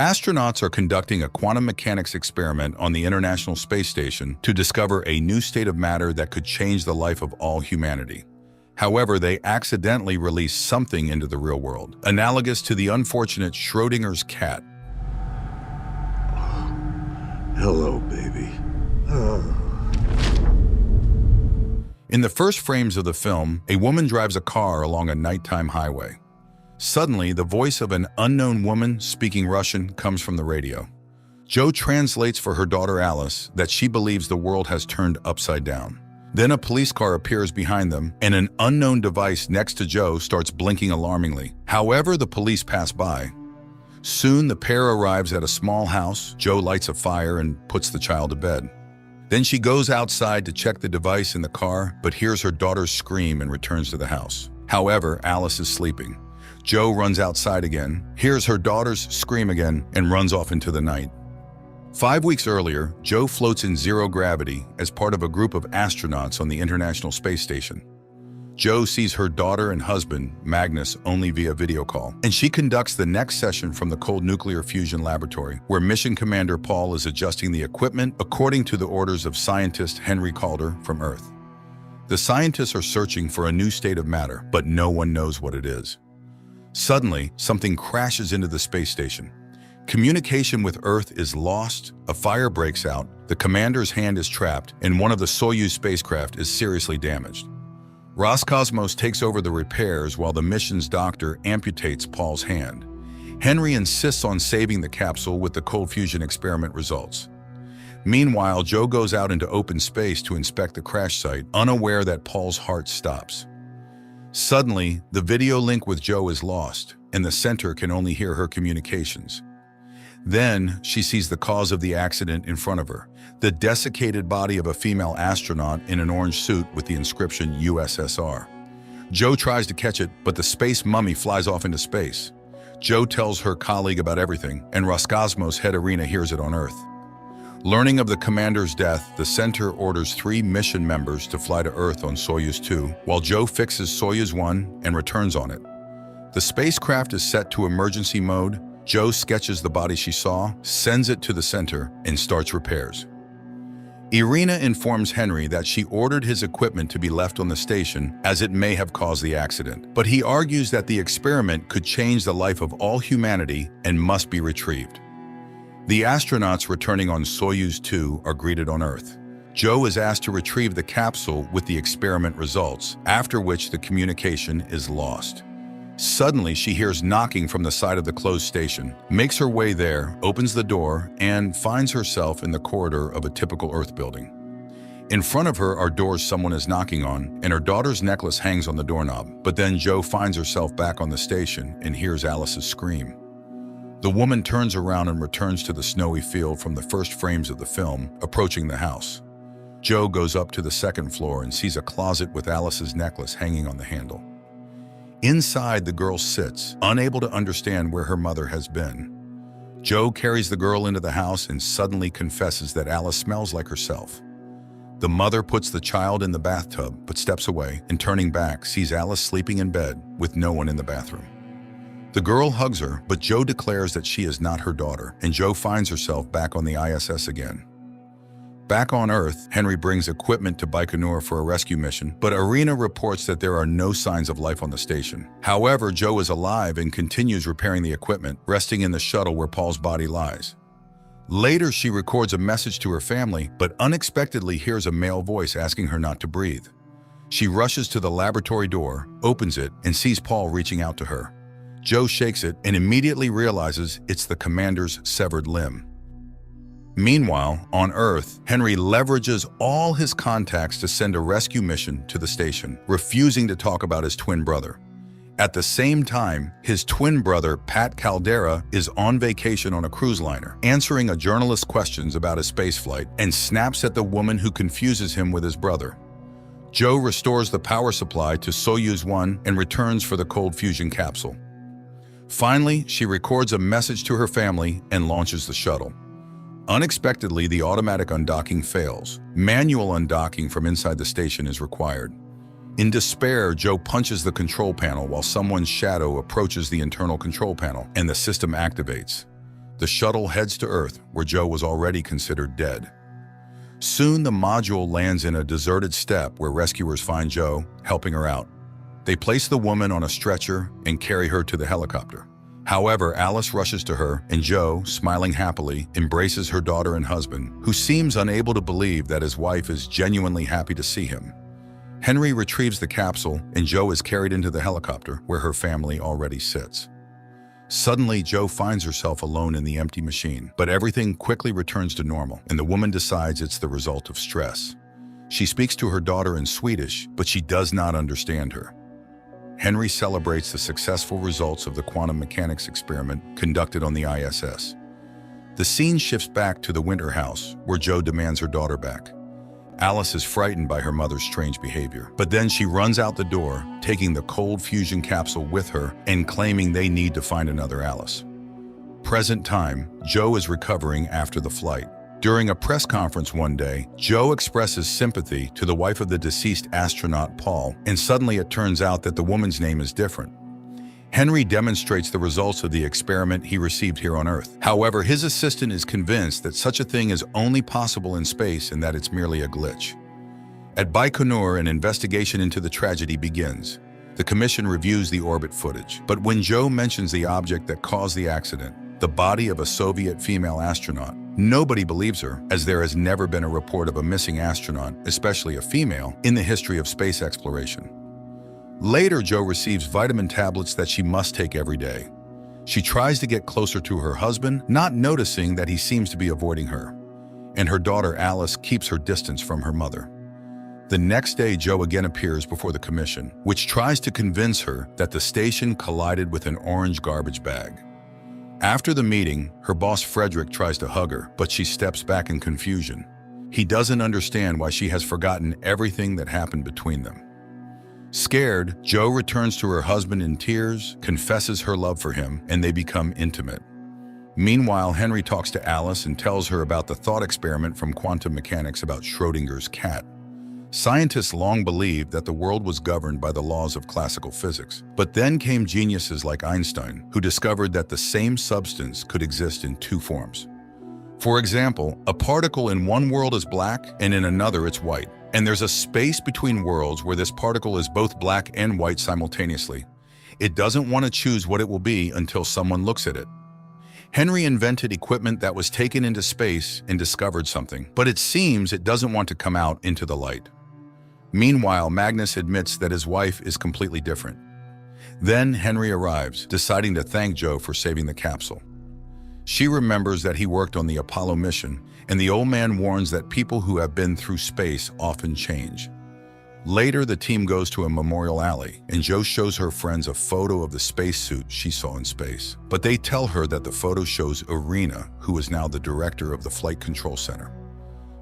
Astronauts are conducting a quantum mechanics experiment on the International Space Station to discover a new state of matter that could change the life of all humanity. However, they accidentally release something into the real world, analogous to the unfortunate Schrodinger's cat. Hello, baby. In the first frames of the film, a woman drives a car along a nighttime highway. Suddenly, the voice of an unknown woman speaking Russian comes from the radio. Jo translates for her daughter Alice that she believes the world has turned upside down. Then a police car appears behind them, and an unknown device next to Jo starts blinking alarmingly. However, the police pass by. Soon, the pair arrives at a small house. Jo lights a fire and puts the child to bed. Then she goes outside to check the device in the car, but hears her daughter's scream and returns to the house. However, Alice is sleeping. Jo runs outside again, hears her daughter's scream again, and runs off into the night. 5 weeks earlier, Jo floats in zero gravity as part of a group of astronauts on the International Space Station. Jo sees her daughter and husband, Magnus, only via video call, and she conducts the next session from the cold nuclear fusion laboratory, where Mission Commander Paul is adjusting the equipment according to the orders of scientist Henry Calder from Earth. The scientists are searching for a new state of matter, but no one knows what it is. Suddenly, something crashes into the space station. Communication with Earth is lost, a fire breaks out, the commander's hand is trapped, and one of the Soyuz spacecraft is seriously damaged. Roscosmos takes over the repairs while the mission's doctor amputates Paul's hand. Henry insists on saving the capsule with the cold fusion experiment results. Meanwhile, Jo goes out into open space to inspect the crash site, unaware that Paul's heart stops. Suddenly, the video link with Jo is lost, and the center can only hear her communications. Then, she sees the cause of the accident in front of her, the desiccated body of a female astronaut in an orange suit with the inscription USSR. Jo tries to catch it, but the space mummy flies off into space. Jo tells her colleague about everything, and Roscosmos head Irina hears it on Earth. Learning of the commander's death, the center orders 3 mission members to fly to Earth on Soyuz 2, while Jo fixes Soyuz 1 and returns on it. The spacecraft is set to emergency mode. Jo sketches the body she saw, sends it to the center, and starts repairs. Irina informs Henry that she ordered his equipment to be left on the station as it may have caused the accident, but he argues that the experiment could change the life of all humanity and must be retrieved. The astronauts returning on Soyuz 2 are greeted on Earth. Jo is asked to retrieve the capsule with the experiment results, after which the communication is lost. Suddenly, she hears knocking from the side of the closed station, makes her way there, opens the door, and finds herself in the corridor of a typical Earth building. In front of her are doors someone is knocking on, and her daughter's necklace hangs on the doorknob. But then Jo finds herself back on the station and hears Alice's scream. The woman turns around and returns to the snowy field from the first frames of the film, approaching the house. Jo goes up to the second floor and sees a closet with Alice's necklace hanging on the handle. Inside, the girl sits, unable to understand where her mother has been. Jo carries the girl into the house and suddenly confesses that Alice smells like herself. The mother puts the child in the bathtub, but steps away and, turning back, sees Alice sleeping in bed with no one in the bathroom. The girl hugs her, but Jo declares that she is not her daughter, and Jo finds herself back on the ISS again. Back on Earth, Henry brings equipment to Baikonur for a rescue mission, but Irina reports that there are no signs of life on the station. However, Jo is alive and continues repairing the equipment, resting in the shuttle where Paul's body lies. Later, she records a message to her family, but unexpectedly hears a male voice asking her not to breathe. She rushes to the laboratory door, opens it, and sees Paul reaching out to her. Jo shakes it and immediately realizes it's the commander's severed limb. Meanwhile, on Earth, Henry leverages all his contacts to send a rescue mission to the station, refusing to talk about his twin brother. At the same time, his twin brother, Pat Caldera, is on vacation on a cruise liner, answering a journalist's questions about his spaceflight, and snaps at the woman who confuses him with his brother. Jo restores the power supply to Soyuz 1 and returns for the cold fusion capsule. Finally, she records a message to her family and launches the shuttle. Unexpectedly, the automatic undocking fails. Manual undocking from inside the station is required. In despair, Jo punches the control panel while someone's shadow approaches the internal control panel, and the system activates. the shuttle heads to Earth, where Joe was already considered dead. Soon, the module lands in a deserted steppe where rescuers find Joe, helping her out. They place the woman on a stretcher and carry her to the helicopter. However, Alice rushes to her, and Joe, smiling happily, embraces her daughter and husband, who seems unable to believe that his wife is genuinely happy to see him. Henry retrieves the capsule, and Joe is carried into the helicopter, where her family already sits. Suddenly, Joe finds herself alone in the empty machine, but everything quickly returns to normal, and the woman decides it's the result of stress. She speaks to her daughter in Swedish, but she does not understand her. Henry celebrates the successful results of the quantum mechanics experiment conducted on the ISS. The scene shifts back to the winter house, where Joe demands her daughter back. Alice is frightened by her mother's strange behavior, but then she runs out the door, taking the cold fusion capsule with her and claiming they need to find another Alice. Present time, Joe is recovering after the flight. During a press conference one day, Joe expresses sympathy to the wife of the deceased astronaut Paul, and suddenly it turns out that the woman's name is different. Henry demonstrates the results of the experiment he received here on Earth. However, his assistant is convinced that such a thing is only possible in space and that it's merely a glitch. At Baikonur, an investigation into the tragedy begins. The commission reviews the orbit footage, but when Joe mentions the object that caused the accident, the body of a Soviet female astronaut, nobody believes her, as there has never been a report of a missing astronaut, especially a female, in the history of space exploration. Later, Joe receives vitamin tablets that she must take every day. She tries to get closer to her husband, not noticing that he seems to be avoiding her. And her daughter Alice keeps her distance from her mother. The next day, Joe again appears before the commission, which tries to convince her that the station collided with an orange garbage bag. After the meeting, her boss Frederick tries to hug her, but she steps back in confusion. He doesn't understand why she has forgotten everything that happened between them. Scared, Joe returns to her husband in tears, confesses her love for him, and they become intimate. Meanwhile, Henry talks to Alice and tells her about the thought experiment from quantum mechanics about Schrodinger's cat. Scientists long believed that the world was governed by the laws of classical physics. But then came geniuses like Einstein, who discovered that the same substance could exist in two forms. For example, a particle in one world is black and in another it's white. And there's a space between worlds where this particle is both black and white simultaneously. It doesn't want to choose what it will be until someone looks at it. Henry invented equipment that was taken into space and discovered something, but it seems it doesn't want to come out into the light. Meanwhile, Magnus admits that his wife is completely different. Then Henry arrives, deciding to thank Joe for saving the capsule. She remembers that he worked on the Apollo mission, and the old man warns that people who have been through space often change. Later, the team goes to a memorial alley, and Joe shows her friends a photo of the spacesuit she saw in space. But they tell her that the photo shows Irina, who is now the director of the Flight Control Center.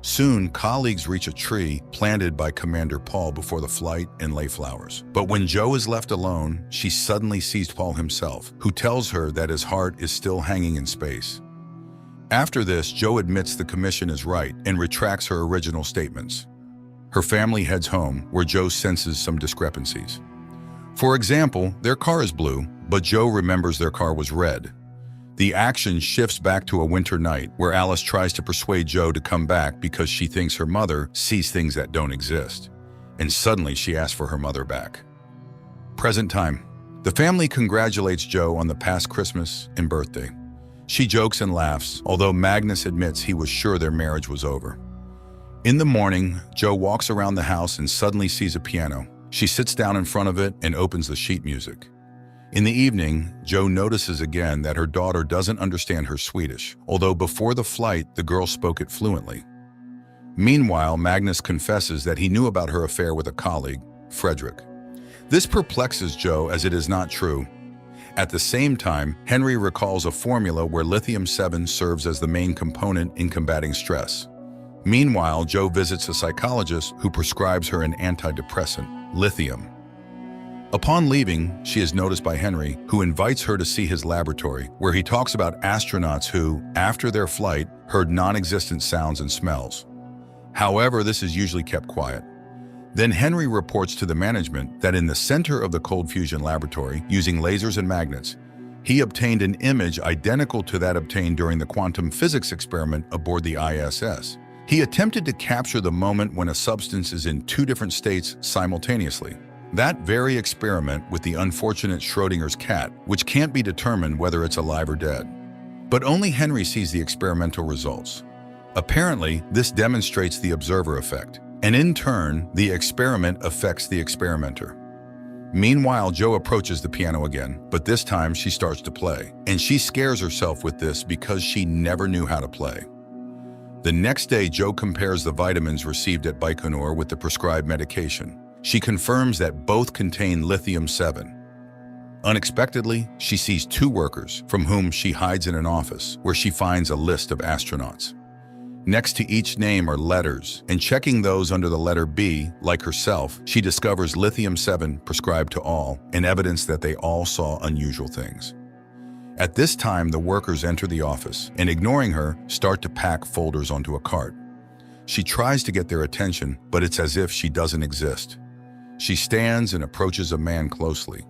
Soon, colleagues reach a tree planted by Commander Paul before the flight and lay flowers. But when Joe is left alone, she suddenly sees Paul himself, who tells her that his heart is still hanging in space. After this, Joe admits the commission is right and retracts her original statements. Her family heads home, where Joe senses some discrepancies. For example, their car is blue, but Joe remembers their car was red. The action shifts back to a winter night, where Alice tries to persuade Joe to come back because she thinks her mother sees things that don't exist. And suddenly she asks for her mother back. Present time. The family congratulates Joe on the past Christmas and birthday. She jokes and laughs, although Magnus admits he was sure their marriage was over. In the morning, Joe walks around the house and suddenly sees a piano. She sits down in front of it and opens the sheet music. In the evening, Joe notices again that her daughter doesn't understand her Swedish, although before the flight, the girl spoke it fluently. Meanwhile, Magnus confesses that he knew about her affair with a colleague, Frederick. This perplexes Joe as it is not true. At the same time, Henry recalls a formula where lithium-7 serves as the main component in combating stress. Meanwhile, Joe visits a psychologist who prescribes her an antidepressant, lithium. Upon leaving, she is noticed by Henry, who invites her to see his laboratory, where he talks about astronauts who, after their flight, heard non-existent sounds and smells. However, this is usually kept quiet. Then Henry reports to the management that in the center of the cold fusion laboratory, using lasers and magnets, He obtained an image identical to that obtained during the quantum physics experiment aboard the ISS. He attempted to capture the moment when a substance is in two different states simultaneously. That very experiment with the unfortunate Schrodinger's cat, which can't be determined whether it's alive or dead. But only Henry sees the experimental results. Apparently, this demonstrates the observer effect, and in turn, the experiment affects the experimenter. Meanwhile, Jo approaches the piano again, but this time she starts to play, and she scares herself with this because she never knew how to play. The next day, Jo compares the vitamins received at Baikonur with the prescribed medication. She confirms that both contain lithium-7. Unexpectedly, she sees two workers, from whom she hides in an office, where she finds a list of astronauts. Next to each name are letters, and checking those under the letter B, like herself, she discovers lithium-7 prescribed to all, and evidence that they all saw unusual things. At this time, the workers enter the office, and ignoring her, start to pack folders onto a cart. She tries to get their attention, but it's as if she doesn't exist. She stands and approaches a man closely.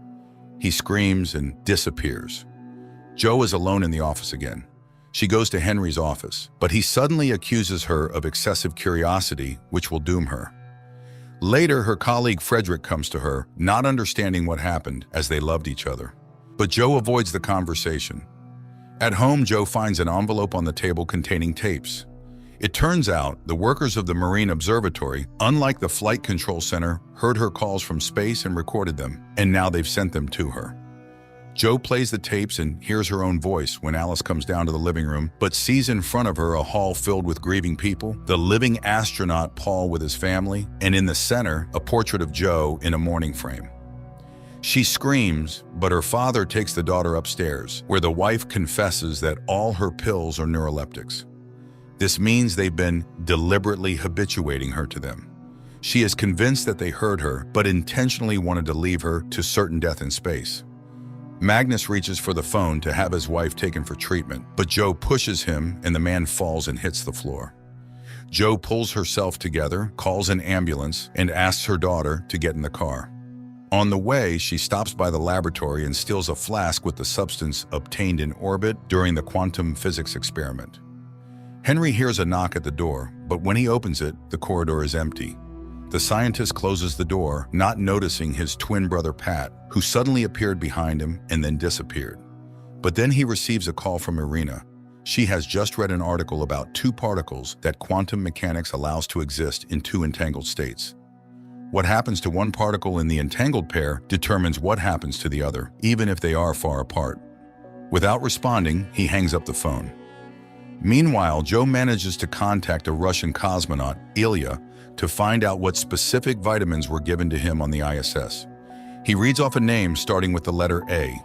He screams and disappears. Jo is alone in the office again. She goes to Henry's office, but he suddenly accuses her of excessive curiosity, which will doom her. Later, her colleague Frederick comes to her, not understanding what happened, as they loved each other. But Jo avoids the conversation. At home, Jo finds an envelope on the table containing tapes. It turns out the workers of the Marine Observatory, unlike the Flight Control Center, heard her calls from space and recorded them, and now they've sent them to her. Jo plays the tapes and hears her own voice when Alice comes down to the living room, but sees in front of her a hall filled with grieving people, the living astronaut Paul with his family, and in the center, a portrait of Jo in a mourning frame. She screams, but her father takes the daughter upstairs, where the wife confesses that all her pills are neuroleptics. This means they've been deliberately habituating her to them. She is convinced that they heard her, but intentionally wanted to leave her to certain death in space. Magnus reaches for the phone to have his wife taken for treatment, but Jo pushes him and the man falls and hits the floor. Jo pulls herself together, calls an ambulance, and asks her daughter to get in the car. On the way, she stops by the laboratory and steals a flask with the substance obtained in orbit during the quantum physics experiment. Henry hears a knock at the door, but when he opens it, the corridor is empty. The scientist closes the door, not noticing his twin brother Pat, who suddenly appeared behind him and then disappeared. But then he receives a call from Irina. She has just read an article about two particles that quantum mechanics allows to exist in two entangled states. What happens to one particle in the entangled pair determines what happens to the other, even if they are far apart. Without responding, he hangs up the phone. Meanwhile, Jo manages to contact a Russian cosmonaut, Ilya, to find out what specific vitamins were given to him on the ISS. He reads off a name starting with the letter A.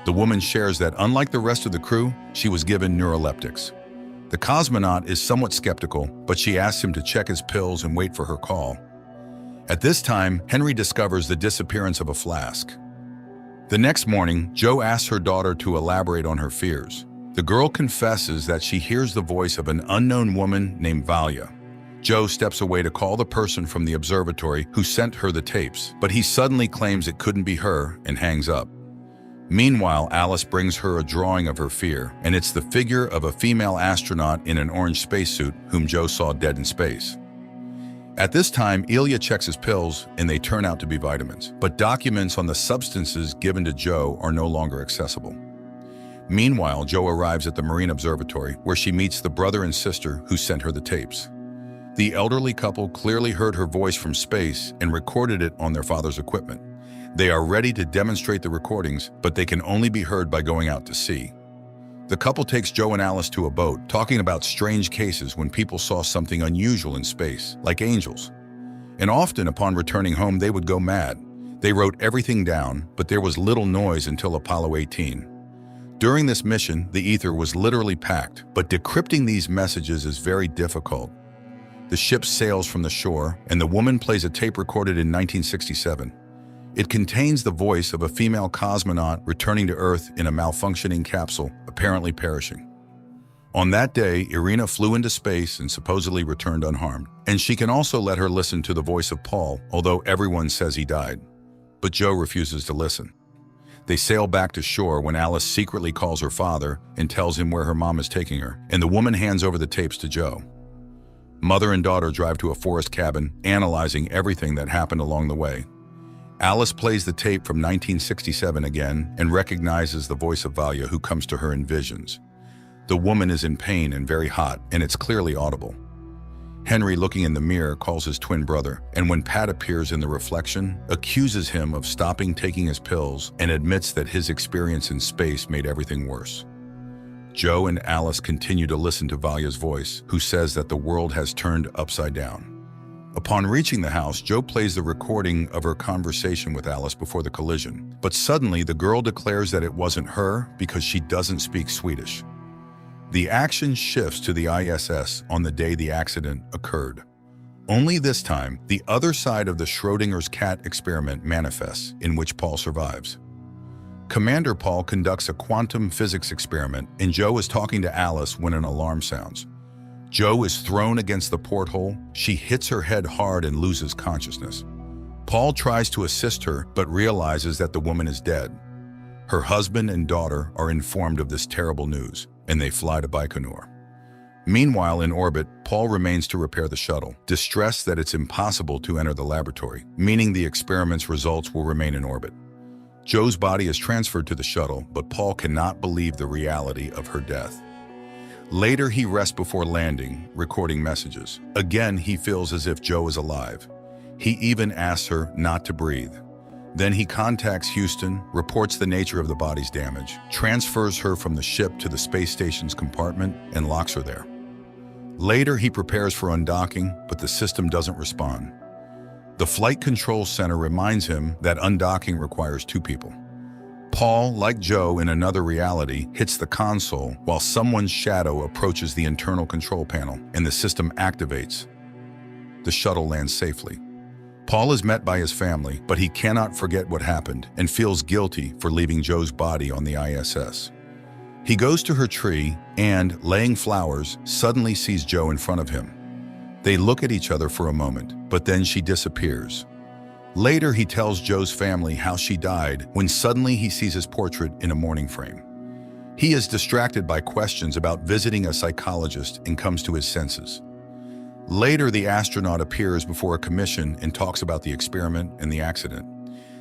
The woman shares that unlike the rest of the crew, she was given neuroleptics. The cosmonaut is somewhat skeptical, but she asks him to check his pills and wait for her call. At this time, Henry discovers the disappearance of a flask. The next morning, Jo asks her daughter to elaborate on her fears. The girl confesses that she hears the voice of an unknown woman named Valia. Jo steps away to call the person from the observatory who sent her the tapes, but he suddenly claims it couldn't be her and hangs up. Meanwhile, Alice brings her a drawing of her fear, and it's the figure of a female astronaut in an orange spacesuit whom Jo saw dead in space. At this time, Ilya checks his pills, and they turn out to be vitamins, but documents on the substances given to Jo are no longer accessible. Meanwhile, Jo arrives at the Marine Observatory, where she meets the brother and sister who sent her the tapes. The elderly couple clearly heard her voice from space and recorded it on their father's equipment. They are ready to demonstrate the recordings, but they can only be heard by going out to sea. The couple takes Jo and Alice to a boat, talking about strange cases when people saw something unusual in space, like angels. And often upon returning home, they would go mad. They wrote everything down, but there was little noise until Apollo 18. During this mission, the ether was literally packed, but decrypting these messages is very difficult. The ship sails from the shore, and the woman plays a tape recorded in 1967. It contains the voice of a female cosmonaut returning to Earth in a malfunctioning capsule, apparently perishing. On that day, Irina flew into space and supposedly returned unharmed. And she can also let her listen to the voice of Paul, although everyone says he died. But Jo refuses to listen. They sail back to shore when Alice secretly calls her father and tells him where her mom is taking her, and the woman hands over the tapes to Joe. Mother and daughter drive to a forest cabin, analyzing everything that happened along the way. Alice plays the tape from 1967 again and recognizes the voice of Valia, who comes to her in visions. The woman is in pain and very hot, and it's clearly audible. Henry, looking in the mirror, calls his twin brother, and when Pat appears in the reflection, accuses him of stopping taking his pills and admits that his experience in space made everything worse. Joe and Alice continue to listen to Valia's voice, who says that the world has turned upside down. Upon reaching the house, Joe plays the recording of her conversation with Alice before the collision, but suddenly the girl declares that it wasn't her because she doesn't speak Swedish. The action shifts to the ISS on the day the accident occurred. Only this time, the other side of the Schrodinger's cat experiment manifests, in which Paul survives. Commander Paul conducts a quantum physics experiment, and Joe is talking to Alice when an alarm sounds. Joe is thrown against the porthole. She hits her head hard and loses consciousness. Paul tries to assist her, but realizes that the woman is dead. Her husband and daughter are informed of this terrible news, and they fly to Baikonur. Meanwhile, in orbit, Paul remains to repair the shuttle, distressed that it's impossible to enter the laboratory, meaning the experiment's results will remain in orbit. Joe's body is transferred to the shuttle, but Paul cannot believe the reality of her death. Later, he rests before landing, recording messages. Again, he feels as if Joe is alive. He even asks her not to breathe. Then he contacts Houston, reports the nature of the body's damage, transfers her from the ship to the space station's compartment, and locks her there. Later, he prepares for undocking, but the system doesn't respond. The flight control center reminds him that undocking requires 2 people. Paul, like Joe in another reality, hits the console while someone's shadow approaches the internal control panel, and the system activates. The shuttle lands safely. Paul is met by his family, but he cannot forget what happened and feels guilty for leaving Joe's body on the ISS. He goes to her tree and, laying flowers, suddenly sees Joe in front of him. They look at each other for a moment, but then she disappears. Later, he tells Joe's family how she died when suddenly he sees his portrait in a mourning frame. He is distracted by questions about visiting a psychologist and comes to his senses. Later, the astronaut appears before a commission and talks about the experiment and the accident.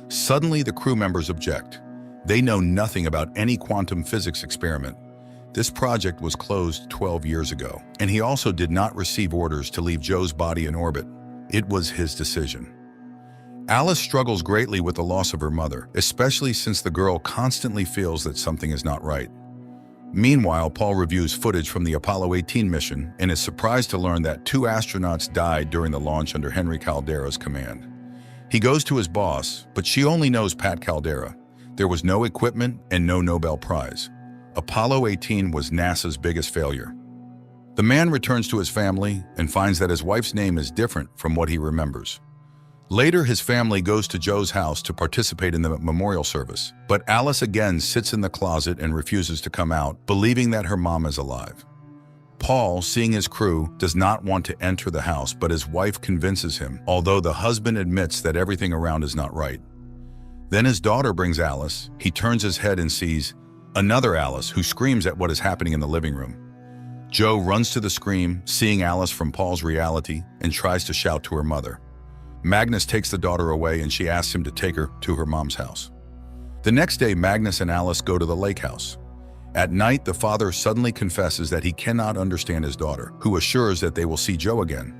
Suddenly, the crew members object. They know nothing about any quantum physics experiment. This project was closed 12 years ago, and he also did not receive orders to leave Joe's body in orbit. It was his decision. Alice struggles greatly with the loss of her mother, especially since the girl constantly feels that something is not right. Meanwhile, Paul reviews footage from the Apollo 18 mission and is surprised to learn that 2 astronauts died during the launch under Henry Caldera's command. He goes to his boss, but she only knows Pat Caldera. There was no equipment and no Nobel Prize. Apollo 18 was NASA's biggest failure. The man returns to his family and finds that his wife's name is different from what he remembers. Later, his family goes to Joe's house to participate in the memorial service, but Alice again sits in the closet and refuses to come out, believing that her mom is alive. Paul, seeing his crew, does not want to enter the house, but his wife convinces him, although the husband admits that everything around is not right. Then his daughter brings Alice. He turns his head and sees another Alice, who screams at what is happening in the living room. Joe runs to the scream, seeing Alice from Paul's reality, and tries to shout to her mother. Magnus takes the daughter away, and she asks him to take her to her mom's house. The next day, Magnus and Alice go to the lake house. At night, the father suddenly confesses that he cannot understand his daughter, who assures that they will see Joe again.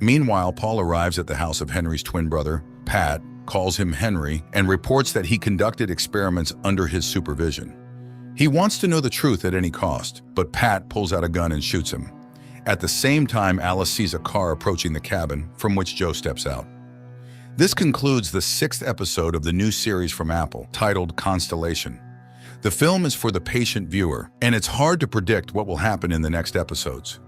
Meanwhile, Paul arrives at the house of Henry's twin brother, Pat, calls him Henry, and reports that he conducted experiments under his supervision. He wants to know the truth at any cost, but Pat pulls out a gun and shoots him. At the same time, Alice sees a car approaching the cabin, from which Joe steps out. This concludes the 6th episode of the new series from Apple, titled Constellation. The film is for the patient viewer, and it's hard to predict what will happen in the next episodes.